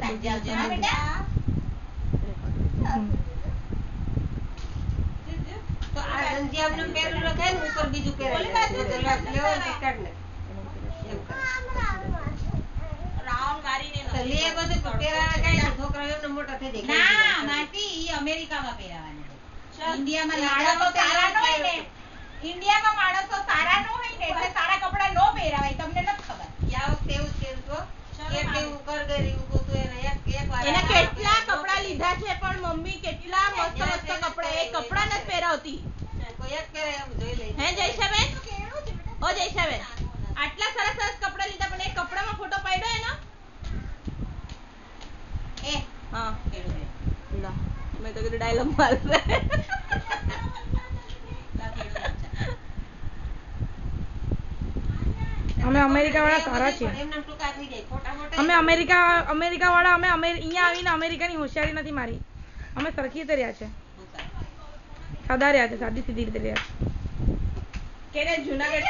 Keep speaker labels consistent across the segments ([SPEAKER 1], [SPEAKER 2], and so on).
[SPEAKER 1] બેટા તો આ ગંજીયાનો પેલું લખાય ને ઉપર બીજું પહેરાય તો લેવો તો કાઢ ને રાઉન્ડ મારીને તો લે બધું પહેરાવા કાઈ છોકરા એમને મોટા થઈ જાય ના માટી ઈ અમેરિકામાં પહેરાવાના ઇન્ડિયામાં લાડો તો સારા ન હોય ને ઇન્ડિયામાં માણસો સારા ન હોય ને એટલે સારા કપડા નો પહેરાવાય તમને નથી ખબર યા વખતે એવું છે તો કે કેવું કર ગરી ઉભો તો એને એક વાર
[SPEAKER 2] એને કેટલા કપડા લીધા છે પણ મમ્મી કેટલા મસ્ત મસ્ત કપડા એ કપડા નથી પહેરાવતી
[SPEAKER 1] કોઈ એક પહેરે એમ જોઈ લે
[SPEAKER 2] હે જયશાબેન ઓ જયશાબેન આટલા સરસ સરસ કપડા લીધા પણ એ કપડામાં ફોટો પાડ્યો એનો
[SPEAKER 1] એ
[SPEAKER 2] હા લા મેં તો કીધું ડાયલોગ મારશે અમે અમેરિકા વાળા સારા છીએ
[SPEAKER 1] એમના ટૂંકા થઈ જાય ખોટા મોટા
[SPEAKER 2] અમે અમેરિકા વાળા અમે અહીંયા આવીને અમેરિકાની હોશિયારી નથી મારી અમે સરખી રીતે રહ્યા છે સાદા રહ્યા છે સાદી સીધી રીતે રહ્યા છે કેને જુનાગઢ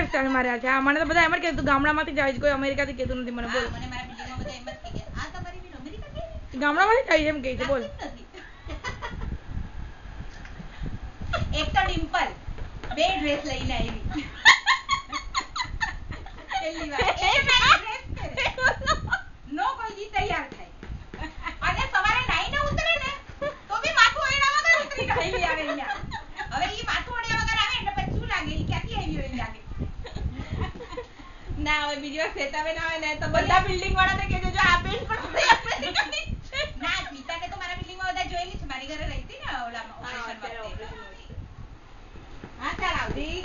[SPEAKER 2] સ્ટાઇલ માં રહ્યા છે આ મને તો બધા એમ જ કીધું ગામડામાંથી જાય છે કોઈ અમેરિકાથી કીધું નથી મને બોલ
[SPEAKER 1] મને મારા બિલ્ડિંગમાં બધા એમ જ કહે આ તમારી બેન અમેરિકા ગઈ
[SPEAKER 2] ગામડામાંથી જાય એમ કહે છે બોલ
[SPEAKER 1] એક તો ડિમ્પલ બે ડ્રેસ લઈને આવી પહેલી વાર એ ડ્રેસ પહેરે નો કોઈ દી તૈયાર થાય અને સવારે નાઈને ઉતરે ને તો બી માથું ઓળ્યા વગર ઉતરી ગયેલી આવે અહીંયા હવે ઈ માથું ઓળ્યા વગર આવે એટલે પછી શું લાગે ઈ ક્યાંથી આવી હોય લાગે
[SPEAKER 2] ના હવે બીજી વાર સેતાબેન આવે ને તો બધા બિલ્ડિંગ વાળા ને કહેજો જો આ બેન પણ
[SPEAKER 1] ના સ્મિતાને તો મારા બિલ્ડિંગમાં બધા જોયેલી છે મારી ઘરે રહી હતી ને ઓલામાં ઓપરેશન વખતે હા ચાલ આવતી